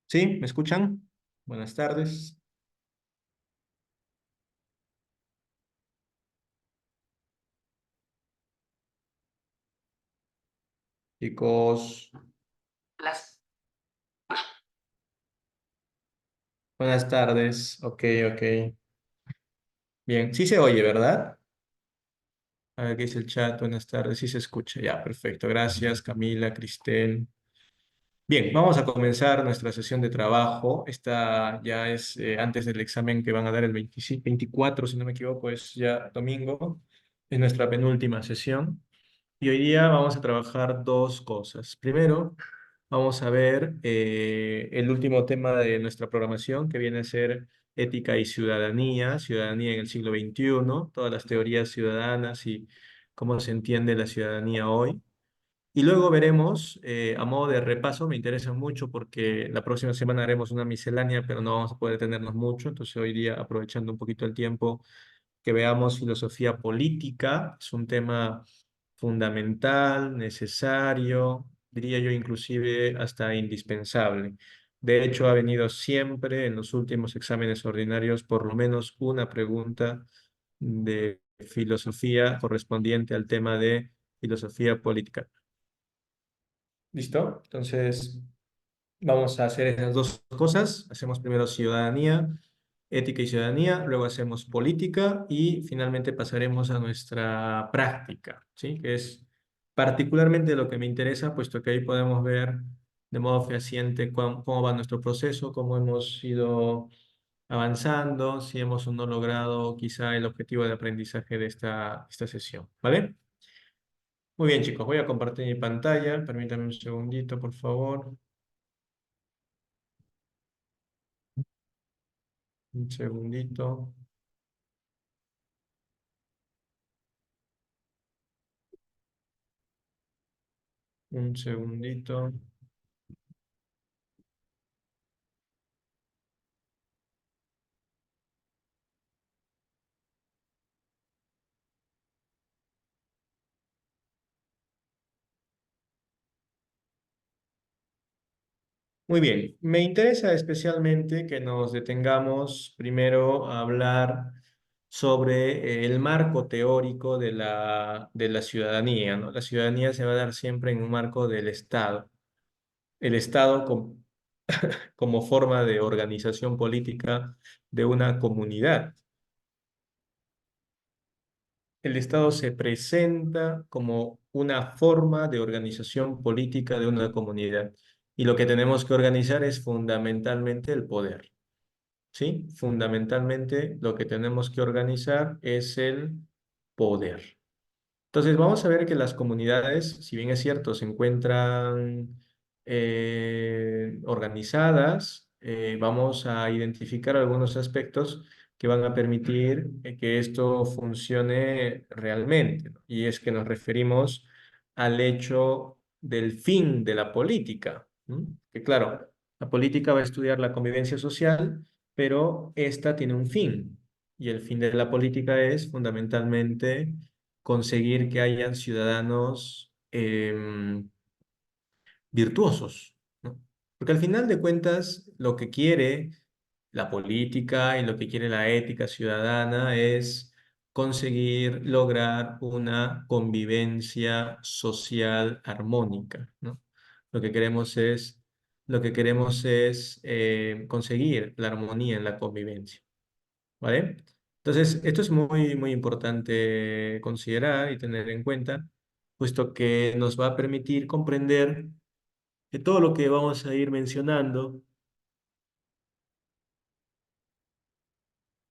¿Sí? ¿Me escuchan? Buenas tardes. Chicos, buenas tardes. Ok, ok. Bien, sí se oye, ¿verdad? A ver qué dice el chat. Buenas tardes, sí se escucha. Ya, perfecto. Gracias, Camila, Cristel. Bien, vamos a comenzar nuestra sesión de trabajo. Esta ya es antes del examen que van a dar el 25 24, si no me equivoco, es ya domingo. Es nuestra penúltima sesión. Y hoy día vamos a trabajar dos cosas. Primero, vamos a ver el último tema de nuestra programación, que viene a ser ética y ciudadanía, ciudadanía en el siglo XXI, todas las teorías ciudadanas y cómo se entiende la ciudadanía hoy. Y luego veremos, a modo de repaso, me interesa mucho porque la próxima semana haremos una miscelánea, pero no vamos a poder detenernos mucho. Entonces hoy día, aprovechando un poquito el tiempo, que veamos filosofía política. Es un tema fundamental, necesario, diría yo inclusive hasta indispensable. De hecho, ha venido siempre en los últimos exámenes ordinarios por lo menos una pregunta de filosofía correspondiente al tema de filosofía política. ¿Listo? Entonces, vamos a hacer esas dos cosas. Hacemos primero ciudadanía, ética y ciudadanía, luego hacemos política y finalmente pasaremos a nuestra práctica, ¿sí? Que es particularmente lo que me interesa, puesto que ahí podemos ver de modo fehaciente cómo va nuestro proceso, cómo hemos ido avanzando, si hemos o no logrado quizá el objetivo de aprendizaje de esta sesión, ¿vale? Muy bien, chicos, voy a compartir mi pantalla. Permítanme un segundito, por favor. Un segundito, un segundito. Muy bien, me interesa especialmente que nos detengamos primero a hablar sobre el marco teórico de la ciudadanía, ¿no? La ciudadanía se va a dar siempre en un marco del Estado. El Estado como forma de organización política de una comunidad. El Estado se presenta como una forma de organización política de una comunidad. Y lo que tenemos que organizar es fundamentalmente el poder. ¿Sí? Fundamentalmente lo que tenemos que organizar es el poder. Entonces vamos a ver que las comunidades, si bien es cierto, se encuentran organizadas, vamos a identificar algunos aspectos que van a permitir que esto funcione realmente, ¿no? Y es que nos referimos al hecho del fin de la política, ¿no? Que claro, la política va a estudiar la convivencia social, pero esta tiene un fin, y el fin de la política es fundamentalmente conseguir que hayan ciudadanos virtuosos, ¿no? Porque al final de cuentas, lo que quiere la política y lo que quiere la ética ciudadana es conseguir lograr una convivencia social armónica, ¿no? Lo que queremos es, lo que queremos es conseguir la armonía en la convivencia. ¿Vale? Entonces, esto es muy, muy importante considerar y tener en cuenta, puesto que nos va a permitir comprender que todo lo que vamos a ir mencionando,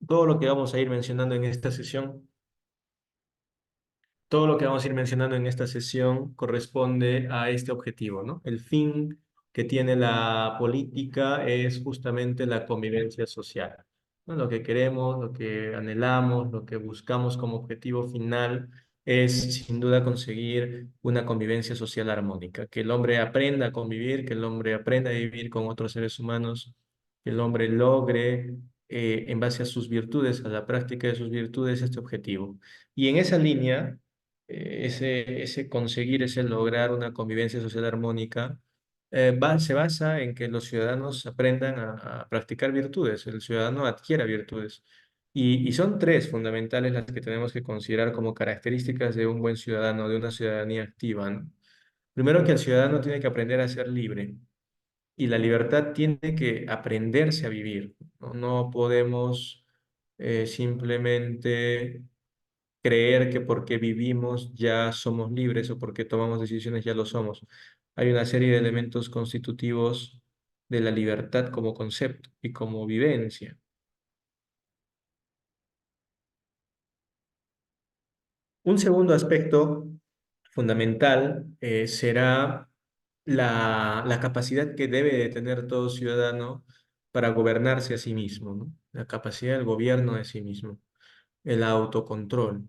todo lo que vamos a ir mencionando en esta sesión, todo lo que vamos a ir mencionando en esta sesión corresponde a este objetivo, ¿no? El fin que tiene la política es justamente la convivencia social, ¿no? Lo que queremos, lo que anhelamos, lo que buscamos como objetivo final es sin duda conseguir una convivencia social armónica, que el hombre aprenda a convivir, que el hombre aprenda a vivir con otros seres humanos, que el hombre logre, en base a sus virtudes, a la práctica de sus virtudes, este objetivo. Y en esa línea ese conseguir, ese lograr una convivencia social armónica, Se basa en que los ciudadanos aprendan a practicar virtudes, el ciudadano adquiera virtudes. Y son tres fundamentales las que tenemos que considerar como características de un buen ciudadano, de una ciudadanía activa, ¿no? Primero que el ciudadano tiene que aprender a ser libre y la libertad tiene que aprenderse a vivir, ¿no? No podemos simplemente creer que porque vivimos ya somos libres o porque tomamos decisiones ya lo somos. Hay una serie de elementos constitutivos de la libertad como concepto y como vivencia. Un segundo aspecto fundamental será la capacidad que debe de tener todo ciudadano para gobernarse a sí mismo, ¿no? La capacidad del gobierno de sí mismo, el autocontrol.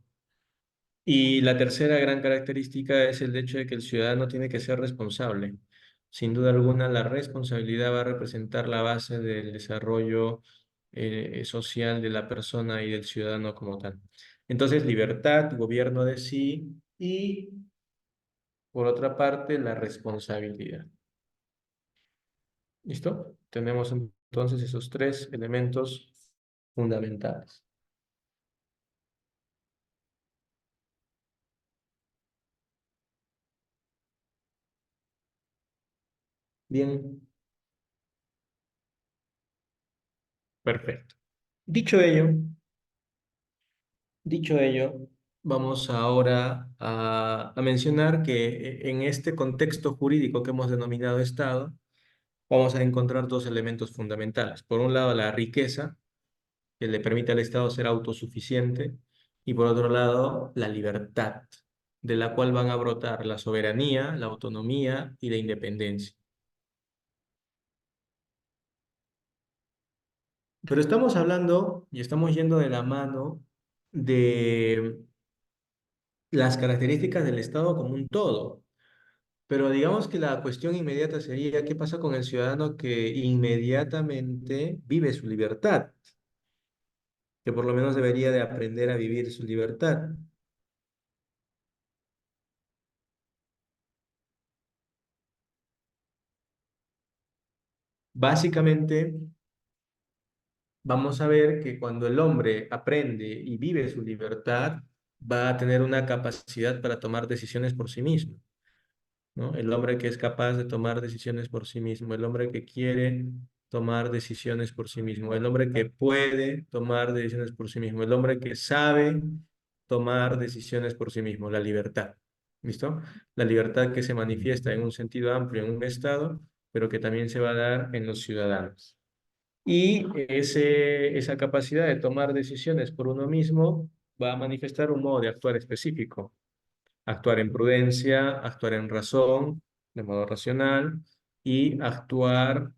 Y la tercera gran característica es el hecho de que el ciudadano tiene que ser responsable. Sin duda alguna, la responsabilidad va a representar la base del desarrollo social de la persona y del ciudadano como tal. Entonces, libertad, gobierno de sí y, por otra parte, la responsabilidad. ¿Listo? Tenemos entonces esos tres elementos fundamentales. Bien, perfecto. Dicho ello, Dicho ello, vamos ahora a mencionar que en este contexto jurídico que hemos denominado Estado, vamos a encontrar dos elementos fundamentales. Por un lado, la riqueza, que le permite al Estado ser autosuficiente, y por otro lado, la libertad, de la cual van a brotar la soberanía, la autonomía y la independencia. Pero estamos hablando y estamos yendo de la mano de las características del Estado como un todo. Pero digamos que la cuestión inmediata sería, ¿qué pasa con el ciudadano que inmediatamente vive su libertad? Que por lo menos debería de aprender a vivir su libertad. Básicamente, vamos a ver que cuando el hombre aprende y vive su libertad, va a tener una capacidad para tomar decisiones por sí mismo, ¿no? El hombre que es capaz de tomar decisiones por sí mismo, el hombre que quiere tomar decisiones por sí mismo, el hombre que puede tomar decisiones por sí mismo, el hombre que sabe tomar decisiones por sí mismo, la libertad. ¿Listo? La libertad que se manifiesta en un sentido amplio en un Estado, pero que también se va a dar en los ciudadanos. Y esa capacidad de tomar decisiones por uno mismo va a manifestar un modo de actuar específico, actuar en prudencia, actuar en razón, de modo racional, y actuar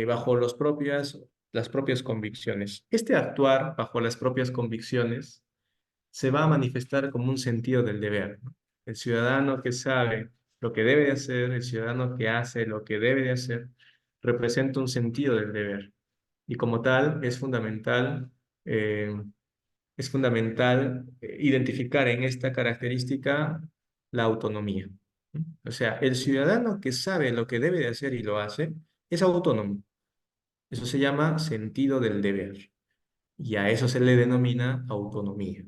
bajo las propias convicciones. Este actuar bajo las propias convicciones se va a manifestar como un sentido del deber, ¿no? El ciudadano que sabe lo que debe de hacer, el ciudadano que hace lo que debe de hacer, representa un sentido del deber. Y como tal, eh, es fundamental identificar en esta característica la autonomía. O sea, el ciudadano que sabe lo que debe de hacer y lo hace es autónomo. Eso se llama sentido del deber y a eso se le denomina autonomía.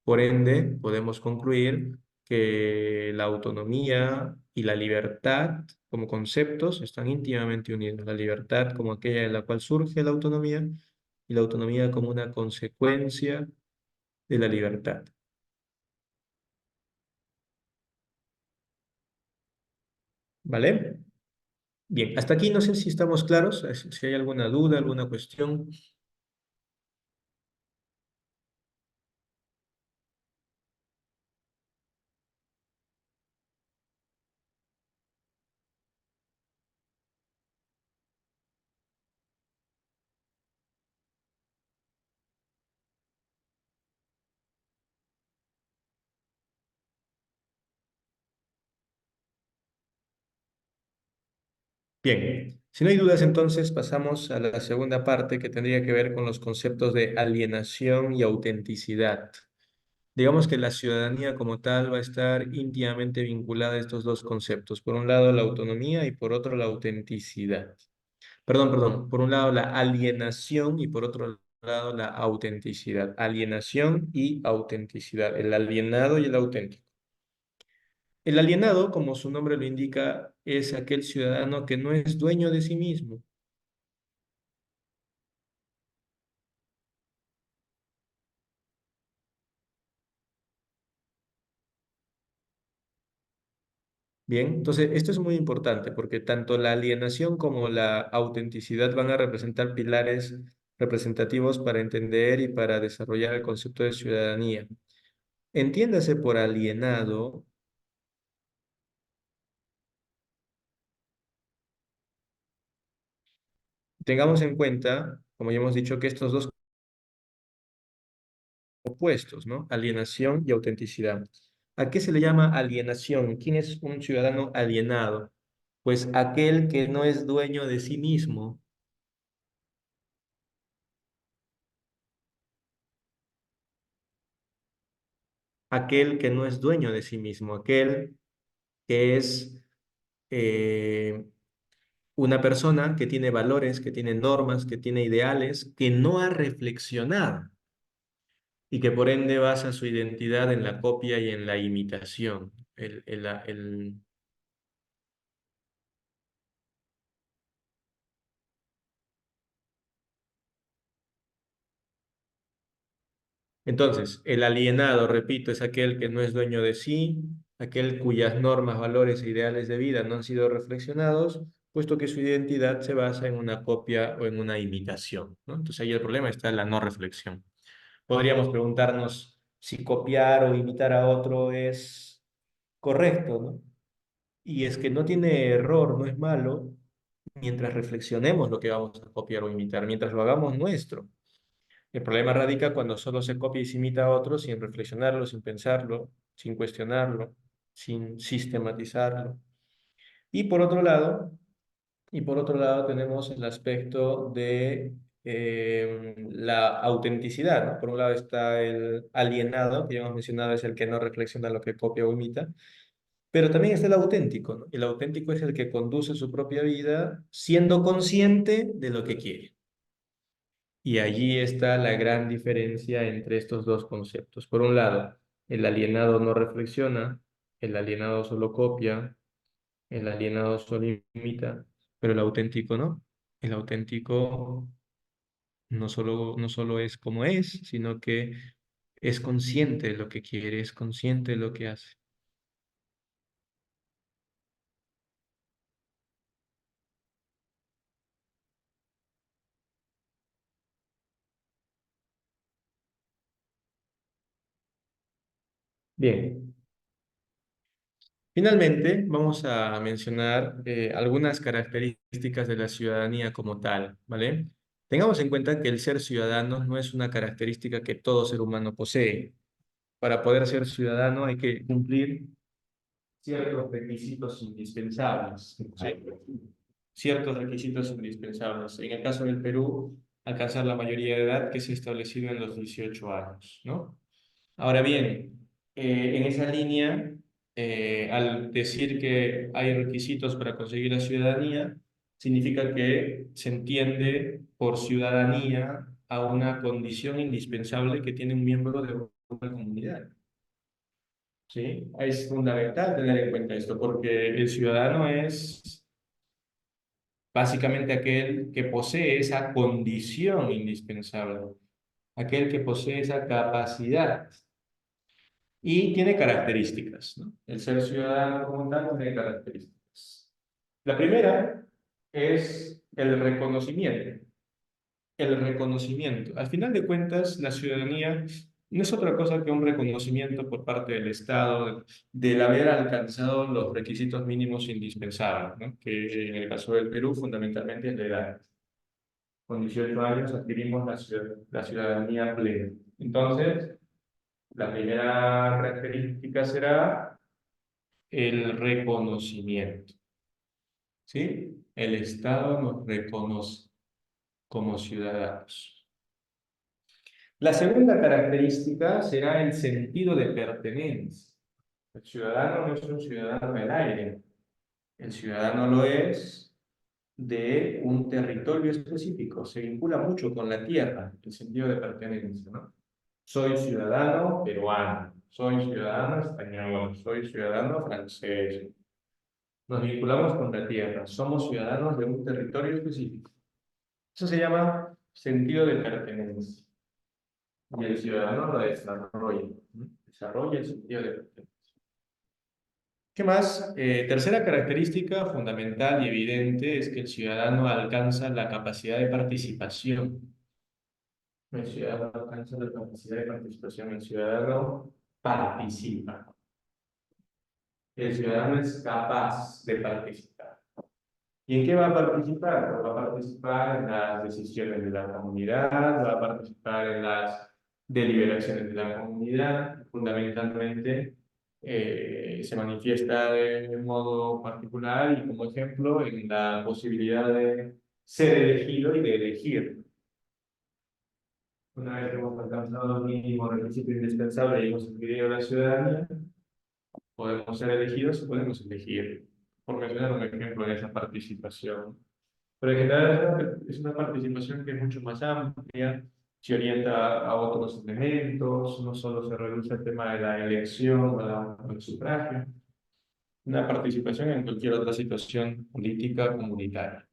Por ende, podemos concluir que la autonomía y la libertad como conceptos están íntimamente unidos. La libertad como aquella en la cual surge la autonomía y la autonomía como una consecuencia de la libertad. ¿Vale? Bien, hasta aquí no sé si estamos claros, si hay alguna duda, alguna cuestión. Bien, si no hay dudas, entonces pasamos a la segunda parte que tendría que ver con los conceptos de alienación y autenticidad. Digamos que la ciudadanía como tal va a estar íntimamente vinculada a estos dos conceptos. Por un lado, la autonomía y por otro, la autenticidad. Perdón. Por un lado, la alienación y por otro lado, la autenticidad. Alienación y autenticidad. El alienado y el auténtico. El alienado, como su nombre lo indica, es aquel ciudadano que no es dueño de sí mismo. Bien, entonces esto es muy importante porque tanto la alienación como la autenticidad van a representar pilares representativos para entender y para desarrollar el concepto de ciudadanía. Entiéndase por alienado, tengamos en cuenta, como ya hemos dicho, que estos dos opuestos, ¿no? Alienación y autenticidad. ¿A qué se le llama alienación? ¿Quién es un ciudadano alienado? Pues aquel que no es dueño de sí mismo, aquel que no es dueño de sí mismo, aquel que es eh, una persona que tiene valores, que tiene normas, que tiene ideales, que no ha reflexionado y que por ende basa su identidad en la copia y en la imitación. Entonces, el alienado, repito, es aquel que no es dueño de sí, aquel cuyas normas, valores e ideales de vida no han sido reflexionados, puesto que su identidad se basa en una copia o en una imitación, ¿no? Entonces ahí el problema está en la no reflexión. Podríamos preguntarnos si copiar o imitar a otro es correcto, ¿no? Y es que no tiene error, no es malo, mientras reflexionemos lo que vamos a copiar o imitar, mientras lo hagamos nuestro. El problema radica cuando solo se copia y se imita a otro sin reflexionarlo, sin pensarlo, sin cuestionarlo, sin sistematizarlo. Y por otro lado, y por otro lado tenemos el aspecto de la autenticidad, ¿no? Por un lado está el alienado, que ya hemos mencionado, es el que no reflexiona lo que copia o imita, pero también está el auténtico, ¿no? El auténtico es el que conduce su propia vida siendo consciente de lo que quiere. Y allí está la gran diferencia entre estos dos conceptos. Por un lado, el alienado no reflexiona, el alienado solo copia, el alienado solo imita, pero el auténtico no. El auténtico no solo es como es, sino que es consciente de lo que quiere, es consciente de lo que hace. Bien, finalmente vamos a mencionar algunas características de la ciudadanía como tal, ¿vale? Tengamos en cuenta que el ser ciudadano no es una característica que todo ser humano posee. Para poder ser ciudadano hay que cumplir ciertos requisitos indispensables, ¿sí? Ciertos requisitos indispensables. En el caso del Perú, alcanzar la mayoría de edad que se ha establecido en los 18 años, ¿no? Ahora bien, en esa línea, al decir que hay requisitos para conseguir la ciudadanía, significa que se entiende por ciudadanía a una condición indispensable que tiene un miembro de una comunidad. ¿Sí? Es fundamental tener en cuenta esto, porque el ciudadano es básicamente aquel que posee esa condición indispensable, aquel que posee esa capacidad. Y tiene características, ¿no? El ser ciudadano como tal tiene características. La primera es el reconocimiento. El reconocimiento. Al final de cuentas, la ciudadanía no es otra cosa que un reconocimiento por parte del Estado del haber alcanzado los requisitos mínimos indispensables, ¿no? Que en el caso del Perú fundamentalmente es la edad. Con 18 años adquirimos la ciudadanía plena. Entonces, la primera característica será el reconocimiento, ¿sí? El Estado nos reconoce como ciudadanos. La segunda característica será el sentido de pertenencia. El ciudadano no es un ciudadano del aire. El ciudadano lo es de un territorio específico. Se vincula mucho con la tierra, el sentido de pertenencia, ¿no? Soy ciudadano peruano, soy ciudadano español, soy ciudadano francés. Nos vinculamos con la tierra, somos ciudadanos de un territorio específico. Eso se llama sentido de pertenencia. Y el ciudadano lo desarrolla, ¿no? Desarrolla el sentido de pertenencia. ¿Qué más? Tercera característica fundamental y evidente es que el ciudadano alcanza la capacidad de participación. El ciudadano alcanza la capacidad de participación, el ciudadano participa. El ciudadano es capaz de participar. ¿Y en qué va a participar? Pues va a participar en las decisiones de la comunidad, va a participar en las deliberaciones de la comunidad, fundamentalmente se manifiesta de modo particular y como ejemplo en la posibilidad de ser elegido y de elegir. Una vez que hemos alcanzado el mínimo requisito indispensable y hemos adquirido la ciudadanía, podemos ser elegidos y podemos elegir, por mencionar un ejemplo de esa participación. Pero en general es una participación que es mucho más amplia, se orienta a otros elementos, no solo se reduce al tema de la elección o al sufragio, una participación en cualquier otra situación política comunitaria.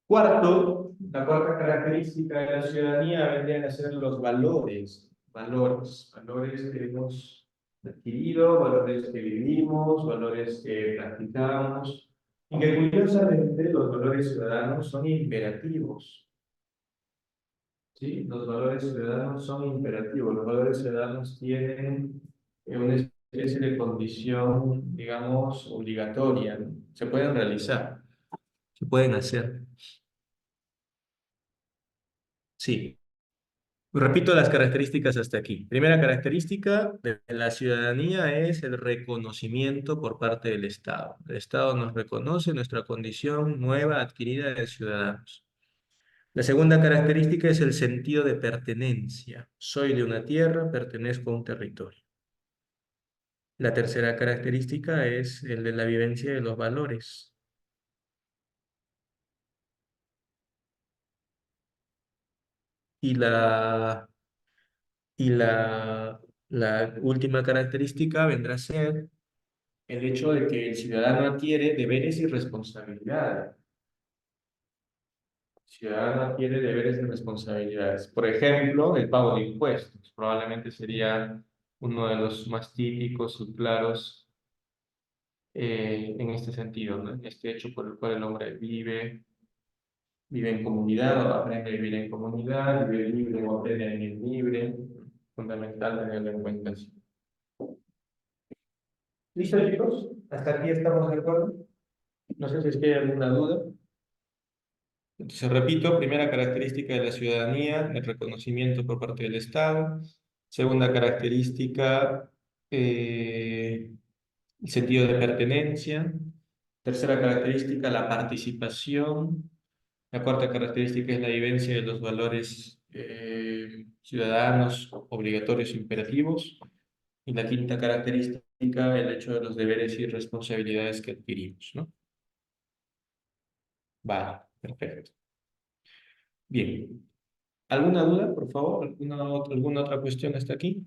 Cuarto, la cuarta característica de la ciudadanía vendrían a ser los valores, valores que hemos adquirido, valores que vivimos, valores que practicamos, y que curiosamente los valores ciudadanos son imperativos. ¿Sí? Los valores ciudadanos son imperativos, los valores ciudadanos tienen una especie de condición, digamos, obligatoria, ¿no? Se pueden realizar, se pueden hacer. Sí. Repito las características hasta aquí. Primera característica de la ciudadanía es el reconocimiento por parte del Estado. El Estado nos reconoce nuestra condición nueva adquirida de ciudadanos. La segunda característica es el sentido de pertenencia. Soy de una tierra, pertenezco a un territorio. La tercera característica es el de la vivencia de los valores. Y la última característica vendrá a ser el hecho de que el ciudadano adquiere deberes y responsabilidades. El ciudadano adquiere deberes y responsabilidades. Por ejemplo, el pago de impuestos. Probablemente sería uno de los más típicos y claros en este sentido, ¿no? En este hecho por el cual el hombre vive en comunidad o aprende a vivir en comunidad, vive libre o aprende a vivir libre. Fundamental tenerlo en cuenta. ¿Listo, chicos? ¿Hasta aquí estamos de acuerdo? No sé si es que hay alguna duda. Entonces, repito, primera característica de la ciudadanía, el reconocimiento por parte del Estado. Segunda característica, el sentido de pertenencia. Tercera característica, la participación. La cuarta característica es la vivencia de los valores ciudadanos obligatorios e imperativos. Y la quinta característica, el hecho de los deberes y responsabilidades que adquirimos, ¿no? Vale, perfecto. Bien. ¿Alguna duda, por favor? ¿Alguna otra cuestión hasta aquí?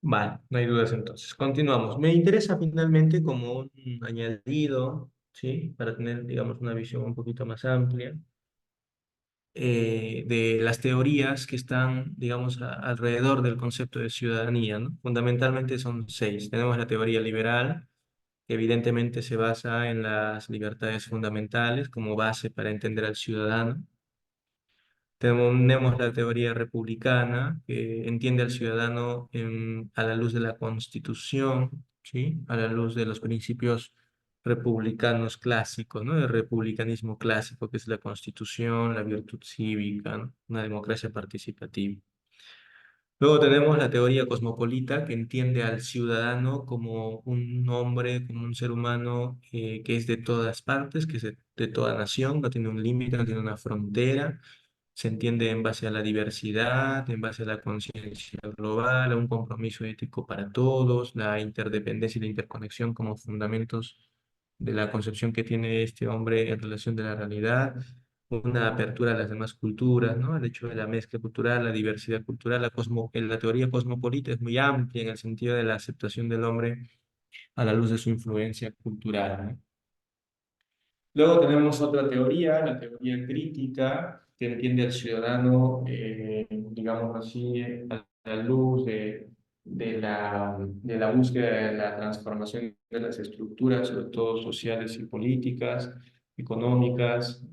Vale, no hay dudas entonces. Continuamos. Me interesa finalmente como un añadido, ¿sí? Para tener, digamos, una visión un poquito más amplia. de las teorías que están, digamos, alrededor del concepto de ciudadanía, ¿no? Fundamentalmente son seis. Tenemos la teoría liberal, que evidentemente se basa en las libertades fundamentales como base para entender al ciudadano. Tenemos la teoría republicana, que entiende al ciudadano a la luz de la Constitución, ¿sí? A la luz de los principios republicanos clásicos, ¿no? El republicanismo clásico, que es la Constitución, la virtud cívica, ¿no? Una democracia participativa. Luego tenemos la teoría cosmopolita, que entiende al ciudadano como un hombre, como un ser humano que es de todas partes, que es de toda nación, no tiene un límite, no tiene una frontera, se entiende en base a la diversidad, en base a la conciencia global, a un compromiso ético para todos, la interdependencia y la interconexión como fundamentos de la concepción que tiene este hombre en relación de la realidad, una apertura a las demás culturas, ¿no? El hecho de la mezcla cultural, la diversidad cultural, la teoría cosmopolita es muy amplia en el sentido de la aceptación del hombre a la luz de su influencia cultural, ¿no? Luego tenemos otra teoría, la teoría crítica, que entiende al ciudadano, digamos así, a la luz de la búsqueda de la transformación de las estructuras, sobre todo sociales y políticas, económicas.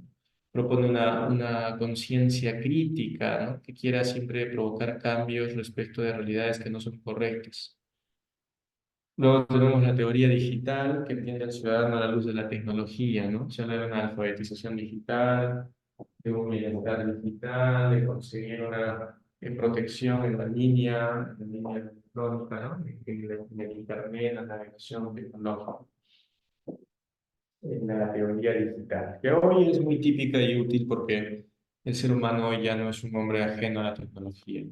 Propone una conciencia crítica, ¿no? Que quiera siempre provocar cambios respecto de realidades que no son correctas. Luego tenemos la teoría digital, que entiende al ciudadano a la luz de la tecnología, ¿no? Se habla de una alfabetización digital, de un bienestar digital, de conseguir una protección en la línea electrónica, ¿no? En el internet, en la navegación tecnológica, en la teoría digital, que hoy es muy típica y útil porque el ser humano hoy ya no es un hombre ajeno a la tecnología.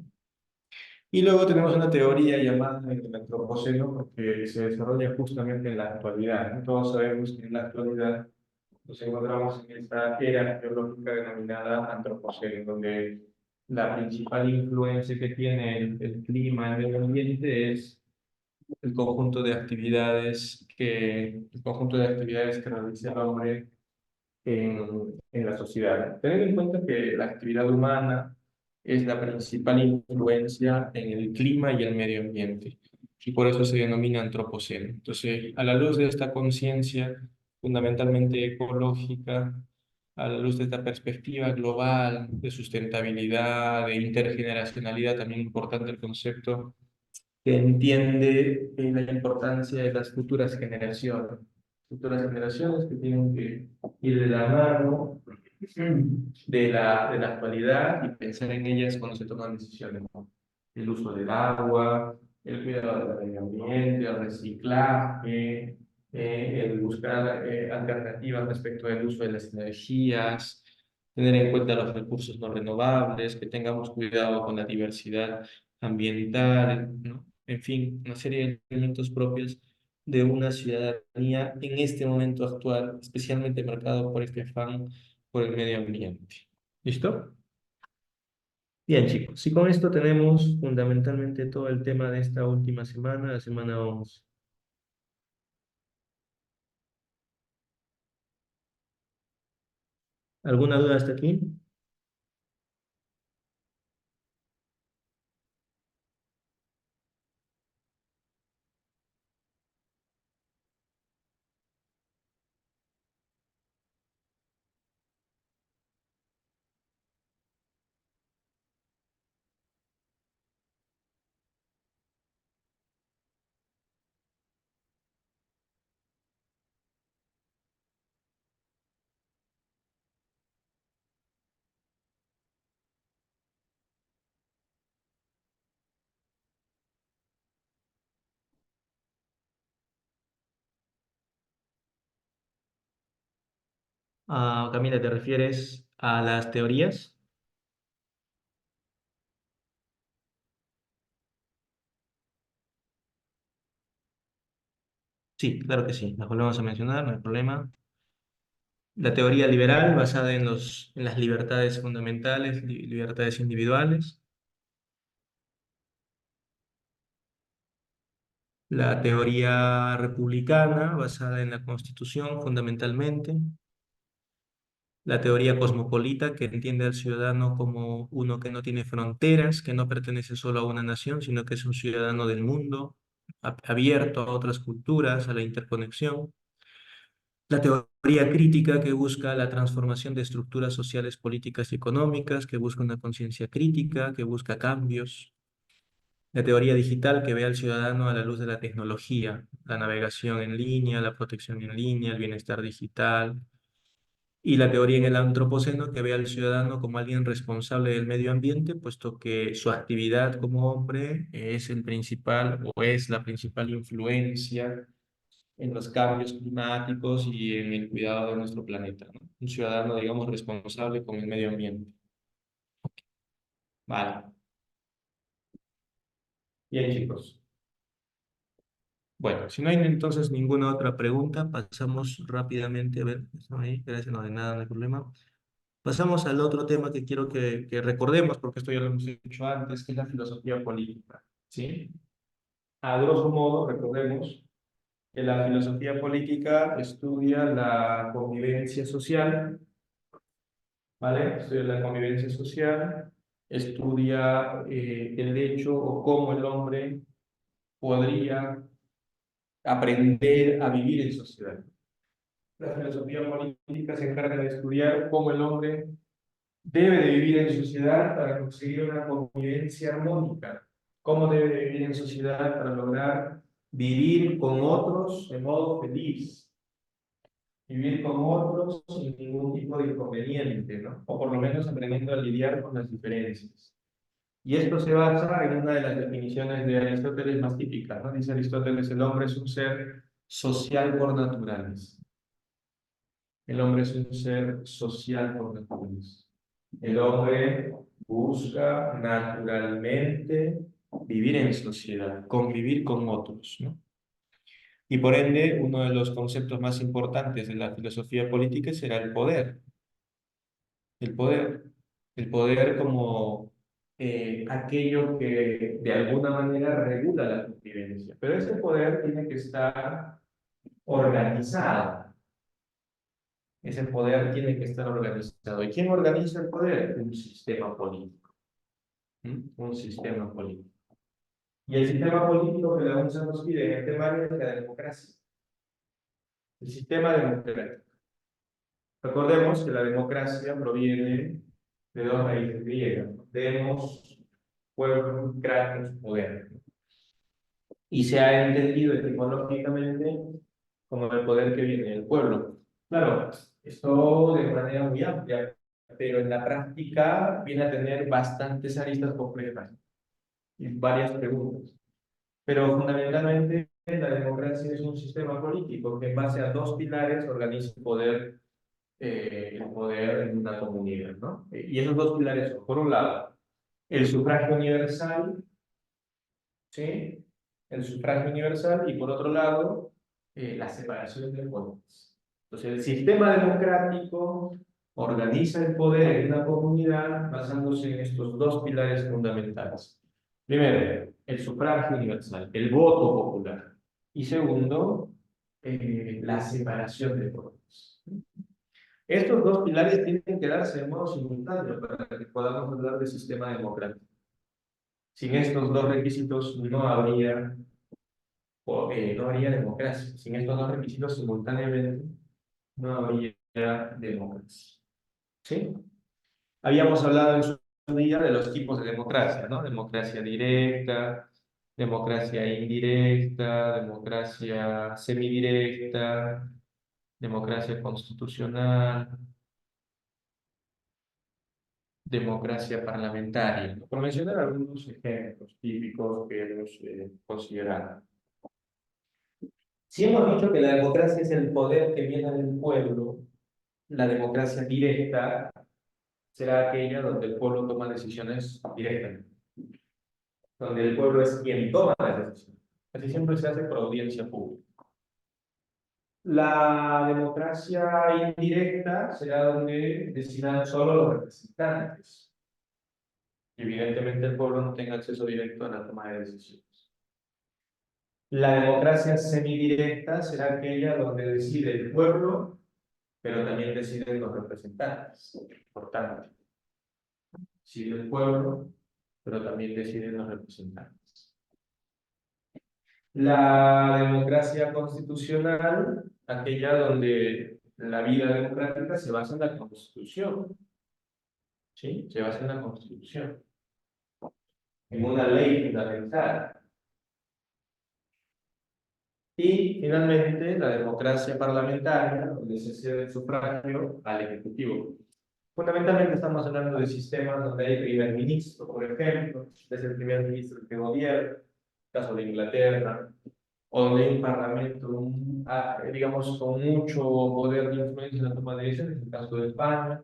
Y luego tenemos una teoría llamada el antropoceno, porque se desarrolla justamente en la actualidad, ¿no? Todos sabemos que en la actualidad nos encontramos en esta era geológica denominada antropoceno, donde la principal influencia que tiene el clima, el medio ambiente, es el conjunto de actividades que realiza el hombre en la sociedad. Tener en cuenta que la actividad humana es la principal influencia en el clima y el medio ambiente, y por eso se denomina antropoceno. Entonces, a la luz de esta conciencia fundamentalmente ecológica, a la luz de esta perspectiva global de sustentabilidad, de intergeneracionalidad, también importante el concepto, que entiende la importancia de las futuras generaciones que tienen que ir de la mano de la actualidad y pensar en ellas cuando se toman decisiones, ¿no? El uso del agua, el cuidado del medio ambiente, el reciclaje, el buscar alternativas respecto del uso de las energías, tener en cuenta los recursos no renovables, que tengamos cuidado con la diversidad ambiental, ¿no? En fin, una serie de elementos propios de una ciudadanía en este momento actual, especialmente marcado por este afán por el medio ambiente. ¿Listo? Bien, chicos, y con esto tenemos fundamentalmente todo el tema de esta última semana, la semana 11. ¿Alguna duda hasta aquí? Ah, Camila, ¿te refieres a las teorías? Sí, claro que sí, las volvemos a mencionar, no hay problema. La teoría liberal basada en las libertades fundamentales, libertades individuales. La teoría republicana basada en la Constitución fundamentalmente. La teoría cosmopolita, que entiende al ciudadano como uno que no tiene fronteras, que no pertenece solo a una nación, sino que es un ciudadano del mundo, abierto a otras culturas, a la interconexión. La teoría crítica, que busca la transformación de estructuras sociales, políticas y económicas, que busca una conciencia crítica, que busca cambios. La teoría digital, que ve al ciudadano a la luz de la tecnología, la navegación en línea, la protección en línea, el bienestar digital. Y la teoría en el antropoceno, que ve al ciudadano como alguien responsable del medio ambiente, puesto que su actividad como hombre es el principal o es la principal influencia en los cambios climáticos y en el cuidado de nuestro planeta, ¿no? Un ciudadano, digamos, responsable con el medio ambiente. Vale. Bien, chicos. Bueno, si no hay entonces ninguna otra pregunta, pasamos rápidamente, a ver, ¿están ahí? Gracias, no hay nada, no hay problema. Pasamos al otro tema que quiero que recordemos, porque esto ya lo hemos dicho antes, que es la filosofía política, ¿sí? A grosso modo, recordemos que la filosofía política estudia la convivencia social, ¿vale? Estudia la convivencia social, estudia el hecho o cómo el hombre podría aprender a vivir en sociedad. La filosofía política se encarga de estudiar cómo el hombre debe de vivir en sociedad para conseguir una convivencia armónica, cómo debe de vivir en sociedad para lograr vivir con otros de modo feliz, vivir con otros sin ningún tipo de inconveniente, ¿no? O por lo menos aprendiendo a lidiar con las diferencias. Y esto se basa en una de las definiciones de Aristóteles más típicas, ¿no? Dice Aristóteles, el hombre es un ser social por naturaleza. El hombre es un ser social por naturaleza. El hombre busca naturalmente vivir en sociedad, convivir con otros, ¿no? Y por ende, uno de los conceptos más importantes de la filosofía política será el poder. El poder. El poder como aquello que de alguna manera regula la convivencia. Pero ese poder tiene que estar organizado. Ese poder tiene que estar organizado. ¿Y quién organiza el poder? Un sistema político. Un sistema político. Y el sistema político que la UNSA nos pide en este temario es la democracia. El sistema democrático. Recordemos que la democracia proviene de dos raíces griegas. Demos, pueblo, kratos, poder. Y se ha entendido etimológicamente como el poder que viene del pueblo. Claro, esto de manera muy amplia, pero en la práctica viene a tener bastantes aristas complejas y varias preguntas. Pero fundamentalmente la democracia es un sistema político que en base a dos pilares organiza el poder en una comunidad, ¿no? Y esos dos pilares son, por un lado, el sufragio universal, ¿sí? El sufragio universal, y por otro lado, la separación de poderes. Entonces, el sistema democrático organiza el poder en una comunidad basándose en estos dos pilares fundamentales. Primero, el sufragio universal, el voto popular. Y segundo, la separación de poderes. Estos dos pilares tienen que darse de modo simultáneo para que podamos hablar de sistema democrático. Sin estos dos requisitos no habría democracia. Sin estos dos requisitos simultáneamente no habría democracia. ¿Sí? Habíamos hablado en su día de los tipos de democracia, ¿no? Democracia directa, democracia indirecta, democracia semidirecta, democracia constitucional, democracia parlamentaria, por mencionar algunos ejemplos típicos que hemos considerado. Si hemos dicho que la democracia es el poder que viene del pueblo, la democracia directa será aquella donde el pueblo toma decisiones directamente, donde el pueblo es quien toma las decisiones. Así siempre se hace por audiencia pública. La democracia indirecta será donde decidan solo los representantes. Evidentemente el pueblo no tenga acceso directo a la toma de decisiones. La democracia semidirecta será aquella donde decide el pueblo pero también deciden los representantes. Importante. Decide el pueblo, pero también deciden los representantes. La democracia constitucional, aquella donde la vida democrática se basa en la Constitución, ¿sí? Se basa en la Constitución, en una ley fundamental. Y finalmente, la democracia parlamentaria, donde se cede el sufragio al Ejecutivo. Fundamentalmente estamos hablando de sistemas donde hay primer ministro, por ejemplo, es el primer ministro el que gobierna, caso de Inglaterra, o donde hay un parlamento, digamos, con mucho poder de influencia en la toma de decisiones, en el caso de España.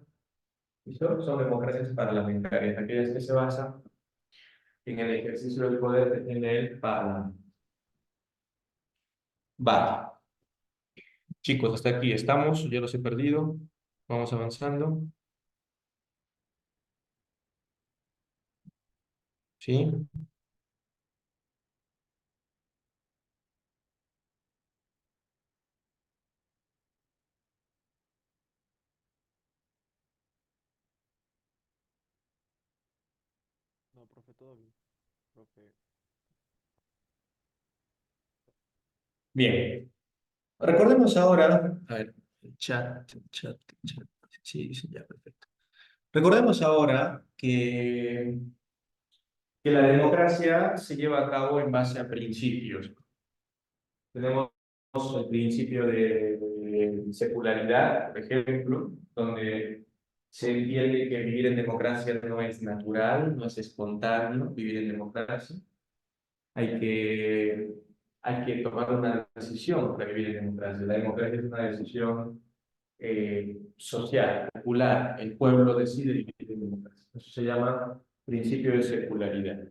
¿Listo? Son democracias parlamentarias, aquellas que se basan en el ejercicio del poder que tiene el Parlamento. Vale. Chicos, hasta aquí estamos, yo los he perdido. Vamos avanzando. ¿Sí? No, profe, todo bien. Profe, Bien. Recordemos ahora, a ver, el chat. Sí, sí, ya, perfecto. Recordemos ahora que la democracia se lleva a cabo en base a principios. Tenemos el principio de secularidad, por ejemplo, donde se entiende que vivir en democracia no es natural, no es espontáneo vivir en democracia. Hay que, hay que tomar una decisión para vivir en democracia. La democracia es una decisión social, popular. El pueblo decide vivir en democracia. Eso se llama principio de secularidad.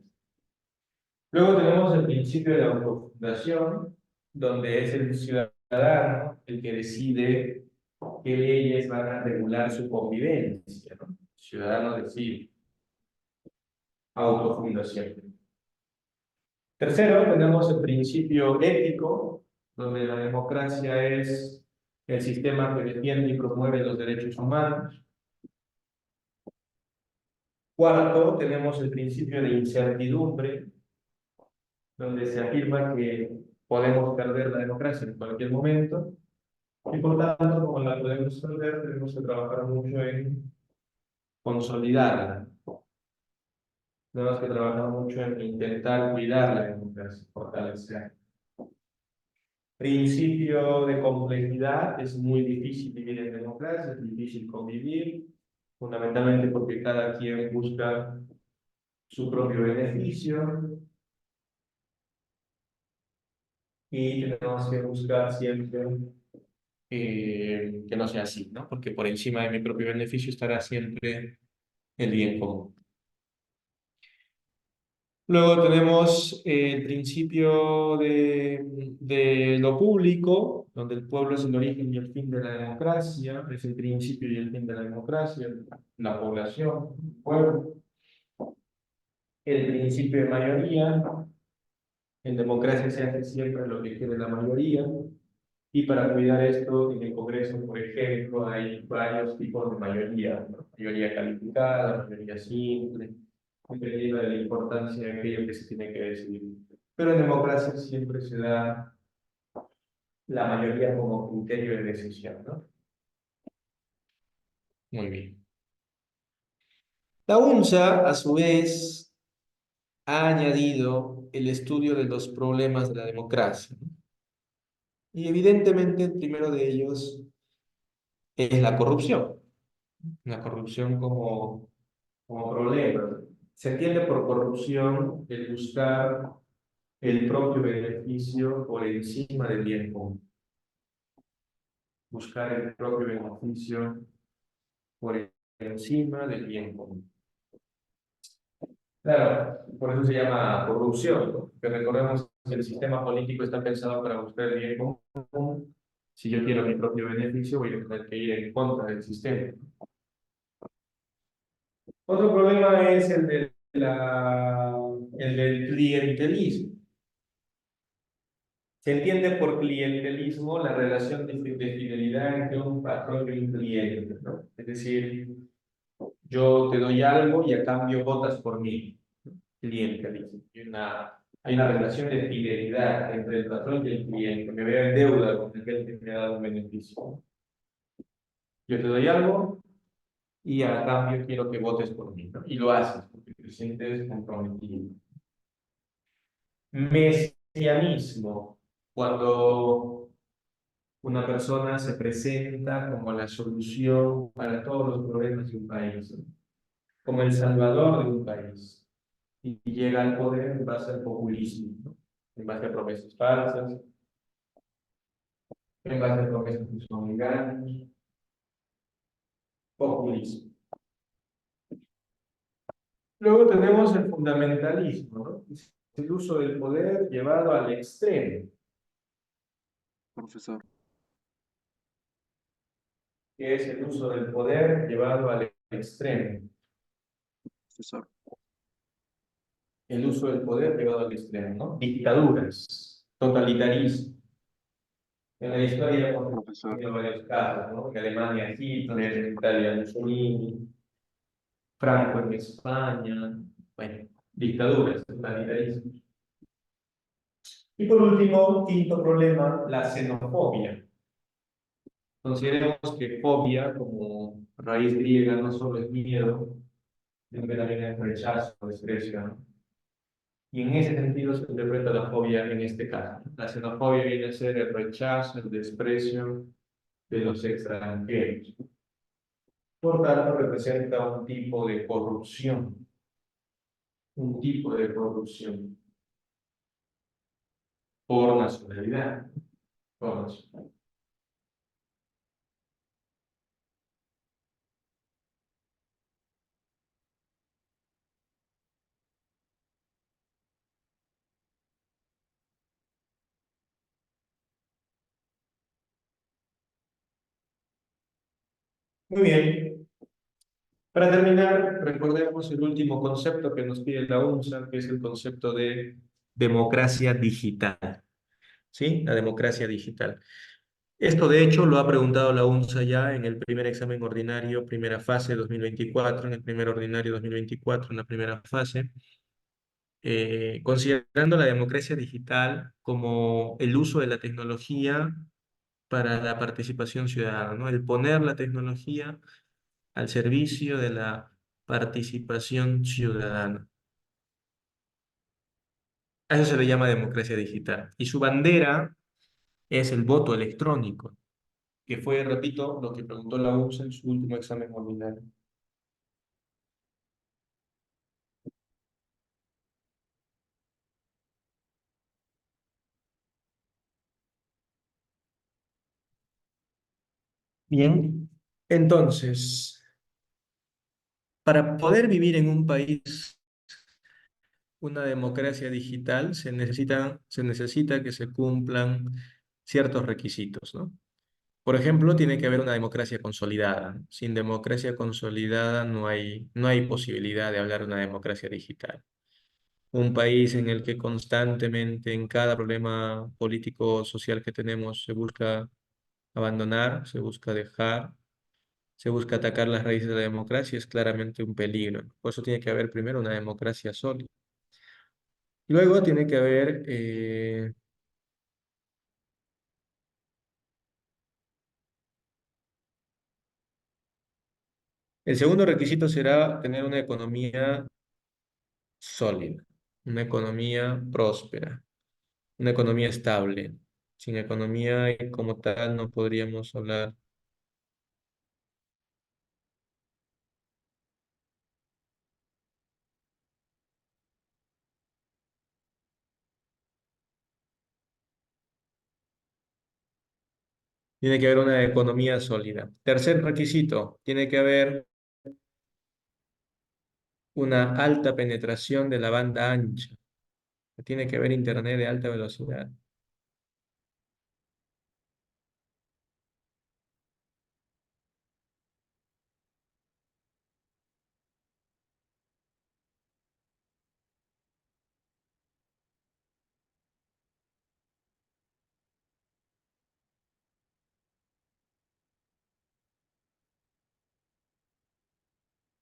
Luego tenemos el principio de la autofundación, donde es el ciudadano el que decide qué leyes van a regular su convivencia, ¿no? El ciudadano decide. Autofundación. Tercero, tenemos el principio ético, donde la democracia es el sistema que defiende y promueve los derechos humanos. Cuarto, tenemos el principio de incertidumbre, donde se afirma que podemos perder la democracia en cualquier momento. Y por tanto, como la podemos perder, tenemos que trabajar mucho en consolidarla. Tenemos que trabajar mucho en intentar cuidar la democracia, fortalecerla. Principio de complejidad, es muy difícil vivir en democracia, es difícil convivir, fundamentalmente porque cada quien busca su propio beneficio y tenemos que buscar siempre que no sea así, ¿no? Porque por encima de mi propio beneficio estará siempre el bien común. Luego tenemos el principio de lo público, donde el pueblo es el origen y el fin de la democracia, es el principio y el fin de la democracia, la población, el pueblo. El principio de mayoría, en democracia se hace siempre lo que quiere la mayoría, y para cuidar esto, en el Congreso, por ejemplo, hay varios tipos de mayoría, ¿no? Mayoría calificada, mayoría simple, dependiendo de la importancia de aquello que se tiene que decidir. Pero en democracia siempre se da la mayoría como criterio de decisión, ¿no? Muy bien. La UNSA, a su vez, ha añadido el estudio de los problemas de la democracia, ¿no? Y evidentemente el primero de ellos es la corrupción. La corrupción como problema. Se entiende por corrupción el buscar el propio beneficio por encima del bien común. Buscar el propio beneficio por encima del bien común. Claro, por eso se llama corrupción, ¿no? Pero recordemos que el sistema político está pensado para buscar el bien común. Si yo quiero mi propio beneficio, voy a tener que ir en contra del sistema. Otro problema es el del clientelismo. Se entiende por clientelismo la relación de fidelidad entre un patrón y un cliente, ¿no? Es decir, yo te doy algo y a cambio votas por mí. Clientelismo. Hay una relación de fidelidad entre el patrón y el cliente. Me veo en deuda con aquel que me ha dado un beneficio. Yo te doy algo y a cambio quiero que votes por mí, ¿no? Y lo haces porque te sientes comprometido. Mesianismo, cuando una persona se presenta como la solución para todos los problemas de un país, ¿no? Como el salvador de un país, y llega al poder en base al populismo, ¿no? En base a promesas falsas, en base a promesas que son engaños, populismo. Luego tenemos el fundamentalismo, ¿no? Es el uso del poder llevado al extremo, Profesor, que es el uso del poder llevado al extremo. profesor, El uso del poder llevado al extremo, ¿no? Dictaduras, totalitarismo. En la historia hemos profesor, tenido varios casos, ¿no? En Alemania Hitler, en Italia Mussolini, Franco en España, bueno, dictaduras, totalitarismo. Y por último, quinto problema, la xenofobia. Consideremos que fobia, como raíz griega, no solo es miedo, sino que también es rechazo, desprecio, ¿no? Y en ese sentido se interpreta la fobia en este caso. La xenofobia viene a ser el rechazo, el desprecio de los extranjeros. Por tanto, representa un tipo de corrupción por nacionalidad. Por nacionalidad. Muy bien. Para terminar, recordemos el último concepto que nos pide la UNSA, que es el concepto de democracia digital. ¿Sí? La democracia digital. Esto, de hecho, lo ha preguntado la UNSA ya en el primer examen ordinario, primera fase 2024, en el primer ordinario 2024, en la primera fase, considerando la democracia digital como el uso de la tecnología para la participación ciudadana, ¿no? El poner la tecnología al servicio de la participación ciudadana. A eso se le llama democracia digital. Y su bandera es el voto electrónico, que fue, repito, lo que preguntó la UNSA en su último examen ordinario. Bien, entonces, para poder vivir en un país, una democracia digital, se necesita que se cumplan ciertos requisitos, ¿no? Por ejemplo, tiene que haber una democracia consolidada, ¿no? Sin democracia consolidada no hay posibilidad de hablar de una democracia digital. Un país en el que constantemente en cada problema político social que tenemos se busca abandonar, se busca dejar, se busca atacar las raíces de la democracia, es claramente un peligro. Por eso tiene que haber primero una democracia sólida. Luego tiene que haber, el segundo requisito será tener una economía sólida, una economía próspera, una economía estable. Sin economía como tal no podríamos hablar. Tiene que haber una economía sólida. Tercer requisito, tiene que haber una alta penetración de la banda ancha. Tiene que haber internet de alta velocidad.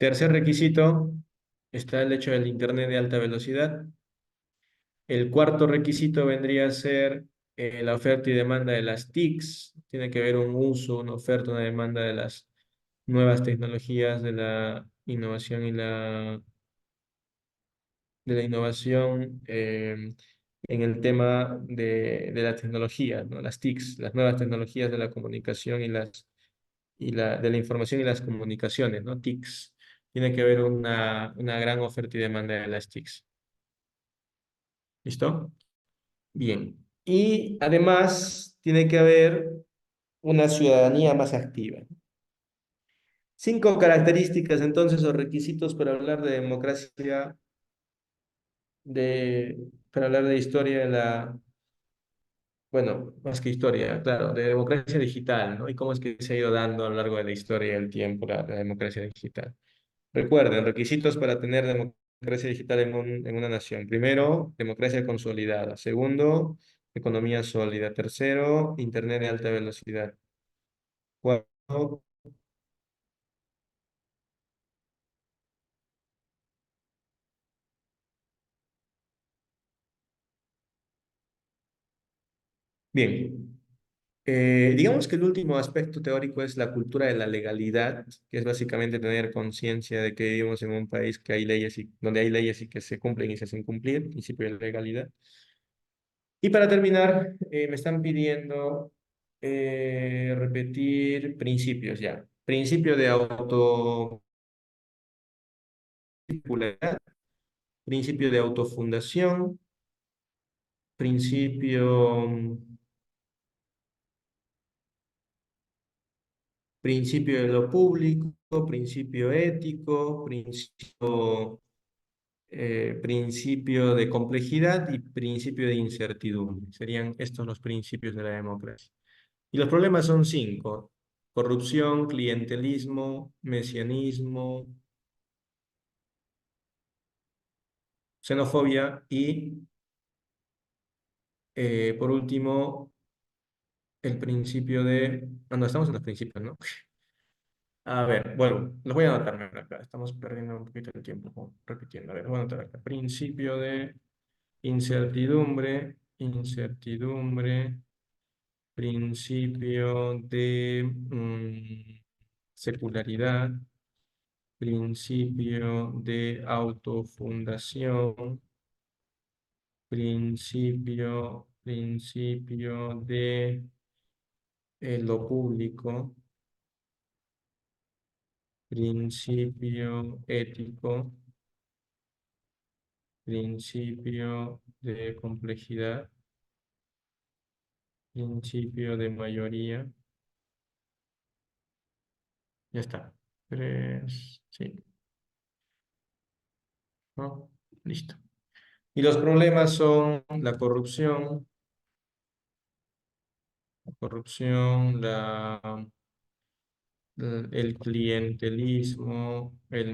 Tercer requisito está el hecho del Internet de alta velocidad. El cuarto requisito vendría a ser la oferta y demanda de las TICs. Tiene que haber un uso, una oferta, una demanda de las nuevas tecnologías, de la innovación en el tema de la tecnología, ¿no? Las TICs, las nuevas tecnologías de la comunicación de la información y las comunicaciones, ¿no? TICs. Tiene que haber una gran oferta y demanda de las TICs. ¿Listo? Bien. Y además tiene que haber una ciudadanía más activa. Cinco características entonces o requisitos para hablar de democracia, para hablar de historia de bueno, más que historia, claro, de democracia digital, ¿no? Y cómo es que se ha ido dando a lo largo de la historia y el tiempo la democracia digital. Recuerden, requisitos para tener democracia digital en una nación. Primero, democracia consolidada. Segundo, economía sólida. Tercero, internet de alta velocidad. Cuarto, bien. Digamos que el último aspecto teórico es la cultura de la legalidad, que es básicamente tener conciencia de que vivimos en un país que hay leyes y donde hay leyes y que se cumplen y se hacen cumplir, principio de legalidad. Y para terminar, me están pidiendo repetir principios ya. Principio de autotitularidad, principio de autofundación, principio, principio de lo público, principio ético, principio de complejidad y principio de incertidumbre. Serían estos los principios de la democracia. Y los problemas son cinco: corrupción, clientelismo, mesianismo, xenofobia y, por último, el principio de... Ah, no, estamos en los principios, ¿no? A ver, bueno, los voy a anotar mejor acá. Estamos perdiendo un poquito de tiempo repitiendo. A ver, voy a anotar acá. Principio de incertidumbre, incertidumbre, principio de secularidad, principio de autofundación, principio de lo público, principio ético, principio de complejidad, principio de mayoría. Ya está. Tres, sí, ¿no? Listo. Y los problemas son la corrupción, el clientelismo, el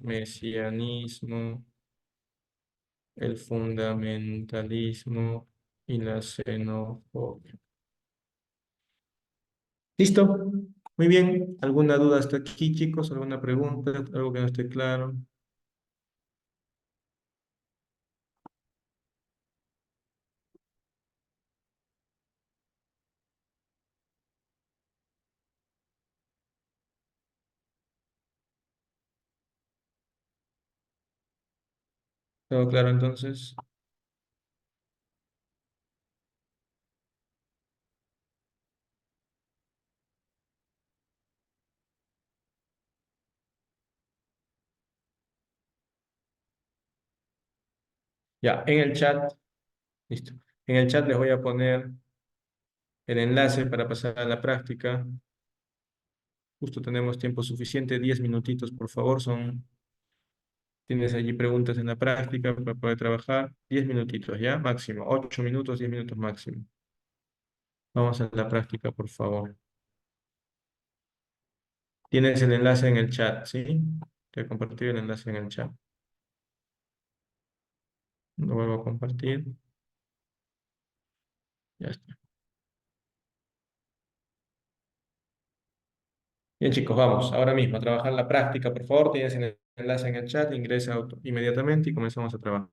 mesianismo, el fundamentalismo y la xenofobia. ¿Listo? Muy bien. ¿Alguna duda hasta aquí, chicos? ¿Alguna pregunta? ¿Algo que no esté claro? ¿Todo claro entonces? Ya, en el chat, listo. En el chat les voy a poner el enlace para pasar a la práctica. Justo tenemos tiempo suficiente, 10 minutitos, por favor. Tienes allí preguntas en la práctica para poder trabajar. 10 minutitos, ¿ya? Máximo. 8 minutos, 10 minutos máximo. Vamos a la práctica, por favor. Tienes el enlace en el chat, ¿sí? Te he compartido el enlace en el chat. Lo vuelvo a compartir. Ya está. Bien, chicos, vamos ahora mismo a trabajar la práctica. Por favor, tienes el enlace en el chat, ingresa inmediatamente y comenzamos a trabajar.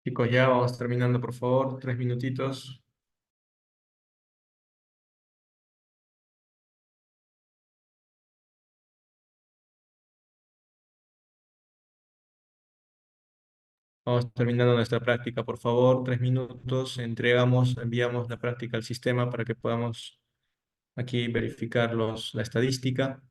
Chicos, ya vamos terminando, por favor. 3 minutitos. Vamos terminando nuestra práctica, por favor. 3 minutos. Entregamos, enviamos la práctica al sistema para que podamos aquí verificar la estadística.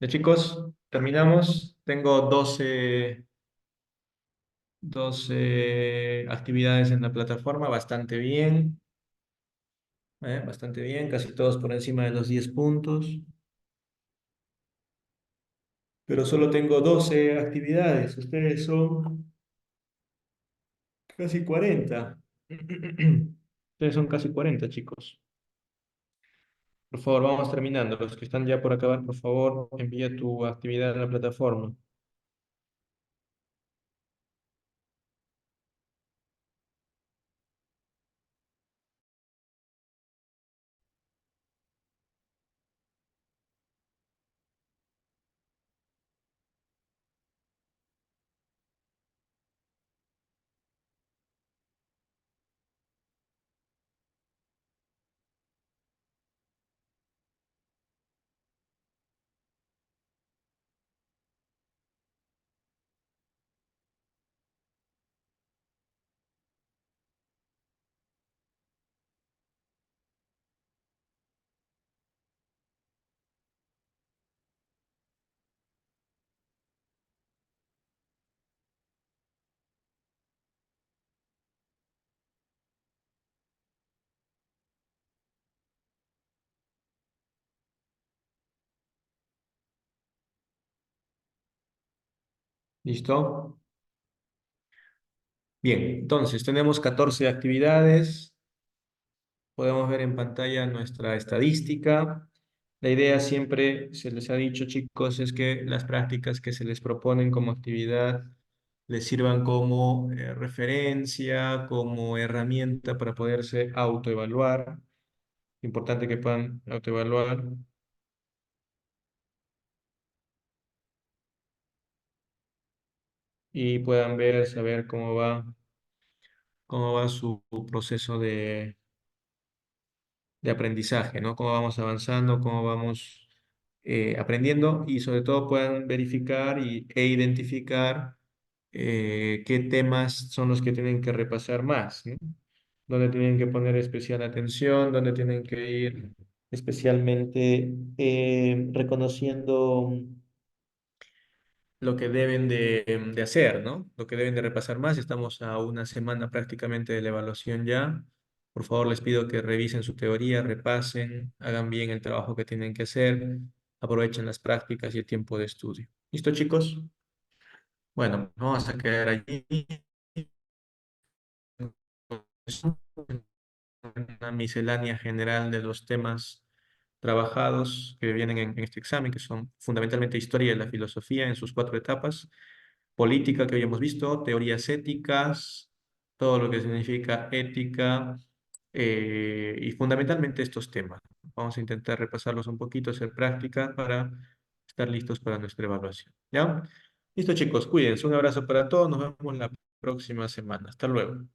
Ya chicos, terminamos. Tengo 12 12 actividades en la plataforma, bastante bien, casi todos por encima de los 10 puntos, pero solo tengo 12 actividades, ustedes son casi 40. Ustedes son casi 40, chicos. Por favor, vamos terminando. Los que están ya por acabar, por favor, envía tu actividad a la plataforma. ¿Listo? Bien, entonces tenemos 14 actividades. Podemos ver en pantalla nuestra estadística. La idea siempre, se les ha dicho, chicos, es que las prácticas que se les proponen como actividad les sirvan como referencia, como herramienta para poderse autoevaluar. Importante que puedan autoevaluar y puedan ver, saber cómo va su proceso de aprendizaje, ¿no? Cómo vamos avanzando, cómo vamos aprendiendo y sobre todo puedan verificar e identificar qué temas son los que tienen que repasar más, ¿no? Dónde tienen que poner especial atención, dónde tienen que ir especialmente reconociendo lo que deben de hacer, ¿no? Lo que deben de repasar más. Estamos a una semana prácticamente de la evaluación ya. Por favor, les pido que revisen su teoría, repasen, hagan bien el trabajo que tienen que hacer, aprovechen las prácticas y el tiempo de estudio. ¿Listo, chicos? Bueno, vamos a quedar allí. Una miscelánea general de los temas trabajados que vienen en este examen, que son fundamentalmente historia de la filosofía en sus 4 etapas, política que hoy hemos visto, teorías éticas, todo lo que significa ética y fundamentalmente estos temas. Vamos a intentar repasarlos un poquito, hacer práctica para estar listos para nuestra evaluación. ¿Ya? Listo, chicos, cuídense. Un abrazo para todos. Nos vemos la próxima semana. Hasta luego.